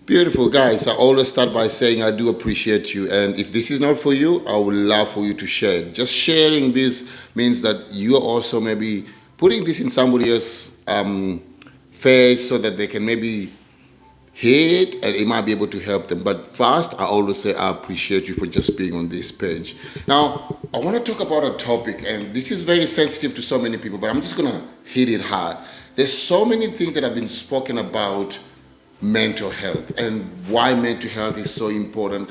Beautiful guys. I always start by saying I do appreciate you, and if this is not for you, I would love for you to share it. Just sharing this means that you are also maybe putting this in somebody else's face so that they can maybe hear it and it might be able to help them. But first, I always say I appreciate you for just being on this page. Now, I want to talk about a topic, and this is very sensitive to so many people, but I'm just gonna hit it hard. There's so many things that have been spoken about mental health and why mental health is so important.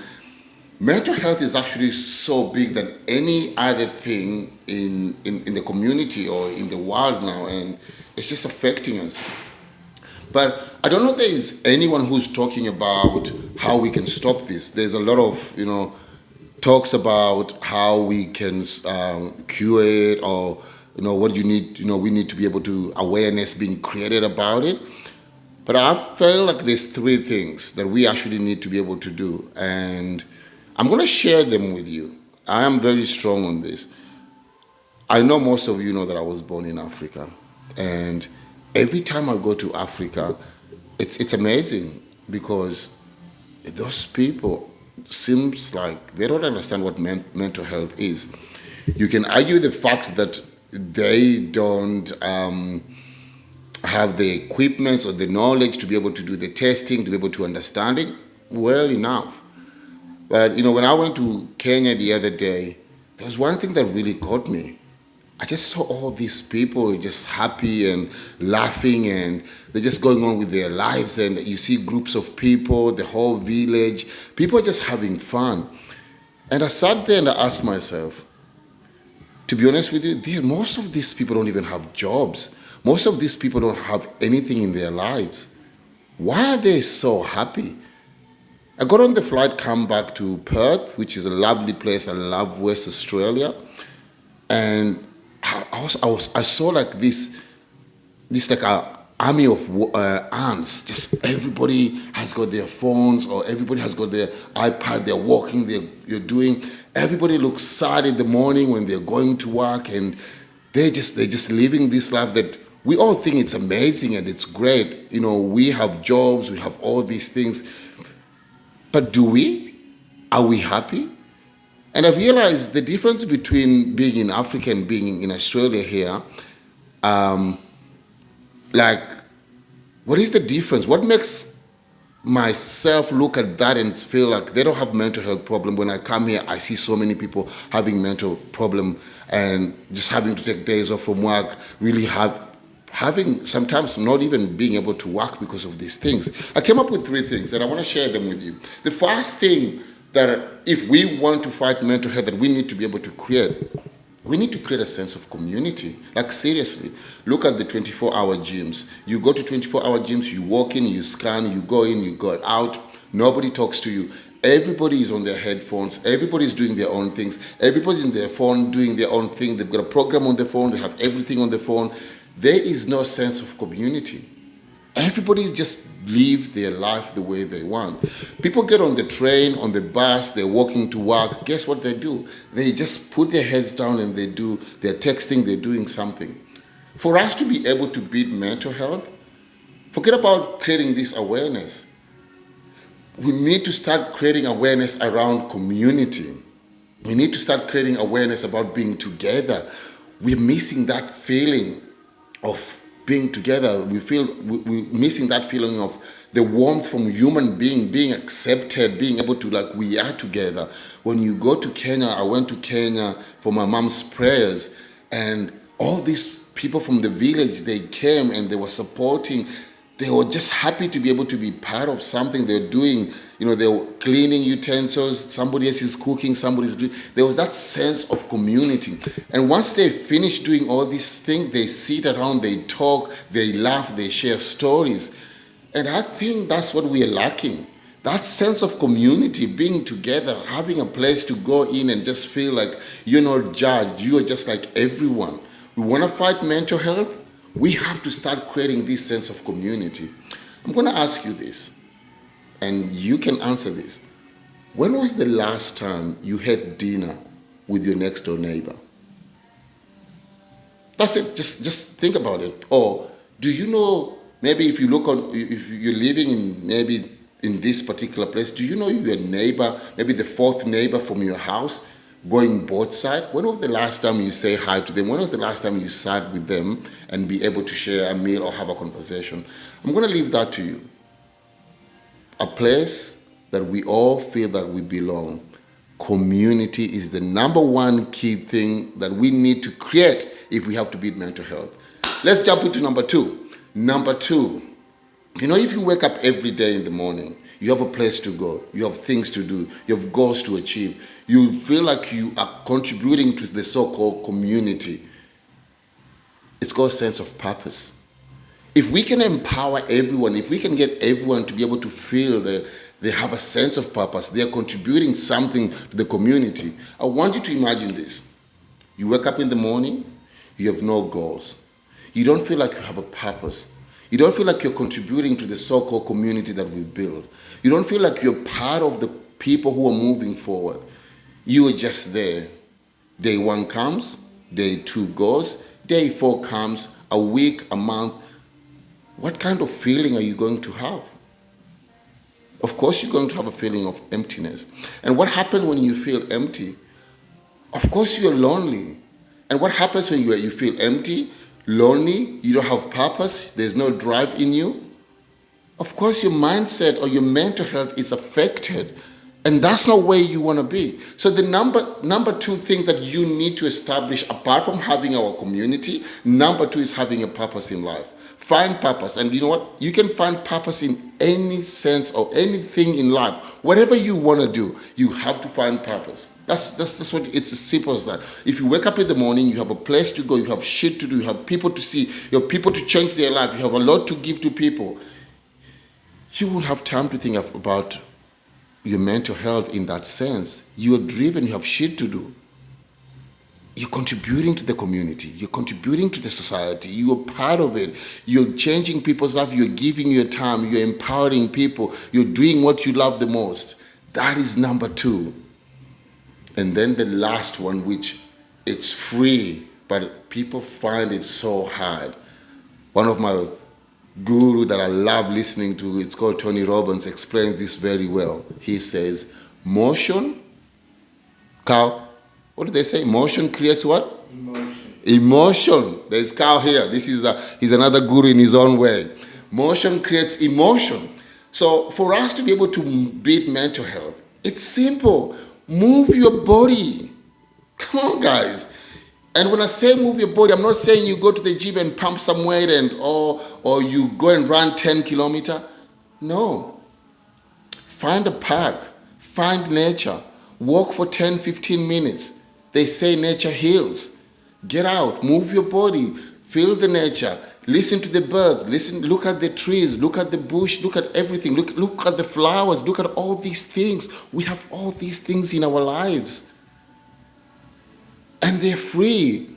Mental health is actually so big than any other thing in the community or in the world now, and it's just affecting us. But I don't know if there is anyone who's talking about how we can stop this. There's a lot of, talks about how we can cure it, or what you need. We need to be able to awareness being created about it. But I feel like there's three things that we actually need to be able to do, and I'm going to share them with you. I am very strong on this. I know most of you know that I was born in Africa, and every time I go to Africa, it's amazing because those people seems like they don't understand what mental health is. You can argue the fact that they don't have the equipment or the knowledge to be able to do the testing, to be able to understand it well enough. But when I went to Kenya the other day, there was one thing that really caught me. I just saw all these people just happy and laughing, and they're just going on with their lives. And you see groups of people, the whole village, people are just having fun. And I sat there and I asked myself, to be honest with you, most of these people don't even have jobs. Most of these people don't have anything in their lives. Why are they so happy? I got on the flight, come back to Perth, which is a lovely place. I love West Australia, and I saw like this like a army of ants. Just everybody has got their phones, or everybody has got their iPad. They're walking. They're doing. Everybody looks sad in the morning when they're going to work, and they're just living this life that we all think it's amazing and it's great. We have jobs, we have all these things, but do we? Are we happy? And I realized the difference between being in Africa and being in Australia here. Like, what is the difference? What makes myself look at that and feel like they don't have mental health problem? When I come here, I see so many people having mental problem and just having to take days off from work, really having sometimes not even being able to work because of these things. I came up with three things and I want to share them with you. The first thing that if we want to fight mental health that we need to be able to create, we need to create a sense of community. Like, seriously, look at the 24-hour gyms. You go to 24-hour gyms, you walk in, you scan, you go in, you go out. Nobody talks to you. Everybody is on their headphones. Everybody's doing their own things. Everybody's in their phone doing their own thing. They've got a program on their phone. They have everything on their phone. There is no sense of community. Everybody just live their life the way they want. People get on the train, on the bus, they're walking to work. Guess what they do? They just put their heads down and they're texting, they're doing something. For us to be able to beat mental health, forget about creating this awareness. We need to start creating awareness around community. We need to start creating awareness about being together. We're missing that feeling of being together. We're missing that feeling of the warmth from human being accepted, being able to, like, we are together. When you go to Kenya, I went to Kenya for my mom's prayers, and all these people from the village, they came and they were supporting. They were just happy to be able to be part of something they're doing. They were cleaning utensils, somebody else is cooking, somebody's doing. There was that sense of community. And once they finish doing all these things, they sit around, they talk, they laugh, they share stories. And I think that's what we are lacking. That sense of community, being together, having a place to go in and just feel like you're not judged, you are just like everyone. We want to fight mental health. We have to start creating this sense of community. I'm going to ask you this, and you can answer this. When was the last time you had dinner with your next door neighbor? That's it. Just think about it. Or do you know, maybe if you're living in maybe in this particular place? Do you know your neighbor, maybe the fourth neighbor from your house, going both sides? When was the last time you say hi to them? When was the last time you sat with them and be able to share a meal or have a conversation? I'm going to leave that to you. A place that we all feel that we belong. Community is the number one key thing that we need to create if we have to beat mental health. Let's jump into number two. Number two, if you wake up every day in the morning, you have a place to go, you have things to do, you have goals to achieve, you feel like you are contributing to the so-called community. It's called a sense of purpose. If we can empower everyone, if we can get everyone to be able to feel that they have a sense of purpose, they are contributing something to the community. I want you to imagine this. You wake up in the morning, you have no goals. You don't feel like you have a purpose. You don't feel like you're contributing to the so-called community that we build. You don't feel like you're part of the people who are moving forward. You are just there. Day 1 comes, day 2 goes, day 4 comes, a week, a month. What kind of feeling are you going to have? Of course, you're going to have a feeling of emptiness. And what happens when you feel empty? Of course, you're lonely. And what happens when you feel empty, lonely, you don't have purpose, there's no drive in you? Of course, your mindset or your mental health is affected. And that's not where you want to be. So the number 2 thing that you need to establish, apart from having our community, number 2 is having a purpose in life. Find purpose. And you know what? You can find purpose in any sense or anything in life. Whatever you want to do, you have to find purpose. That's what it's as simple as that. If you wake up in the morning, you have a place to go, you have shit to do, you have people to see, you have people to change their life, you have a lot to give to people. You won't have time to think about your mental health in that sense. You are driven, you have shit to do. You're contributing to the community. You're contributing to the society. You are part of it. You're changing people's life. You're giving your time. You're empowering people. You're doing what you love the most. That is number 2. And then the last one, which it's free, but people find it so hard. One of my guru that I love listening to, it's called Tony Robbins, explains this very well. He says, motion, what do they say? Motion creates what? Emotion. There's Carl here. He's another guru in his own way. Motion creates emotion. So for us to be able to beat mental health, it's simple. Move your body. Come on, guys. And when I say move your body, I'm not saying you go to the gym and pump some weight or you go and run 10 kilometers. No. Find a park. Find nature. Walk for 10, 15 minutes. They say nature heals. Get out, move your body, feel the nature, listen to the birds, look at the trees, look at the bush, look at everything, look at the flowers, look at all these things. We have all these things in our lives. And they're free.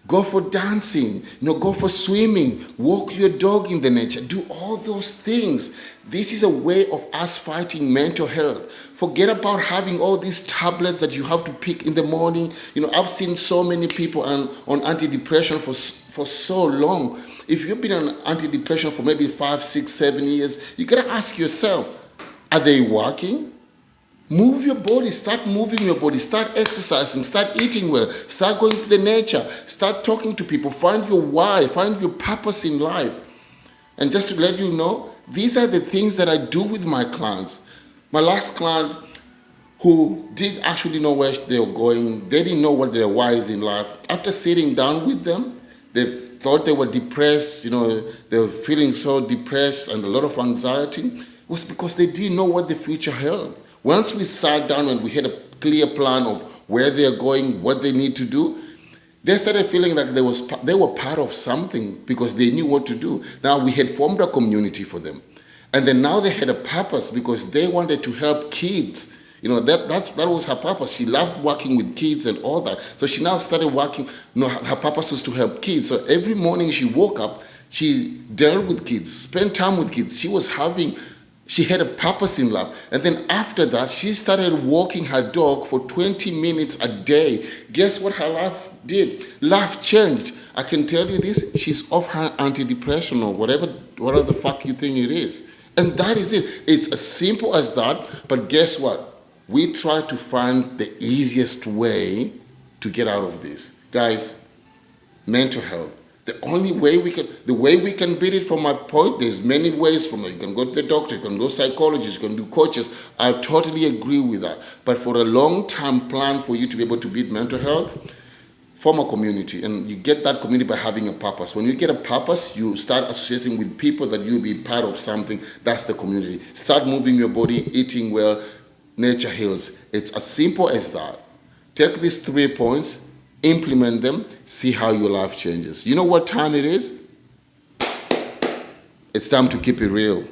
Go for dancing, go for swimming, walk your dog in the nature, do all those things. This is a way of us fighting mental health. Forget about having all these tablets that you have to pick in the morning. I've seen so many people on antidepressant for so long. If you've been on antidepressant for maybe 5, 6, 7 years, you gotta ask yourself, are they working? Move your body, start moving your body, start exercising, start eating well, start going to the nature, start talking to people, find your why, find your purpose in life. And just to let you know, these are the things that I do with my clients. My last client, who did actually know where they were going, they didn't know what their why is in life. After sitting down with them, they thought they were depressed, they were feeling so depressed and a lot of anxiety. It was because they didn't know what the future held. Once we sat down and we had a clear plan of where they're going, what they need to do, they started feeling like they were part of something because they knew what to do. Now we had formed a community for them. And then now they had a purpose because they wanted to help kids. That was her purpose. She loved working with kids and all that. So she now started working, her purpose was to help kids. So every morning she woke up, she dealt with kids, spent time with kids. She had a purpose in life. And then after that, she started walking her dog for 20 minutes a day. Guess what her life did? Life changed. I can tell you this, she's off her antidepressant or whatever the fuck you think it is. And that is it. It's as simple as that. But guess what? We try to find the easiest way to get out of this. Guys, mental health. The way we can beat it, from my point, there's many ways. From you can go to the doctor, you can go psychologist, you can do coaches. I totally agree with that. But for a long-term plan for you to be able to beat mental health, form a community, and you get that community by having a purpose. When you get a purpose, you start associating with people that you'll be part of something. That's the community. Start moving your body, eating well, nature heals. It's as simple as that. Take these 3 points, implement them, see how your life changes. You know what time it is? It's time to keep it real.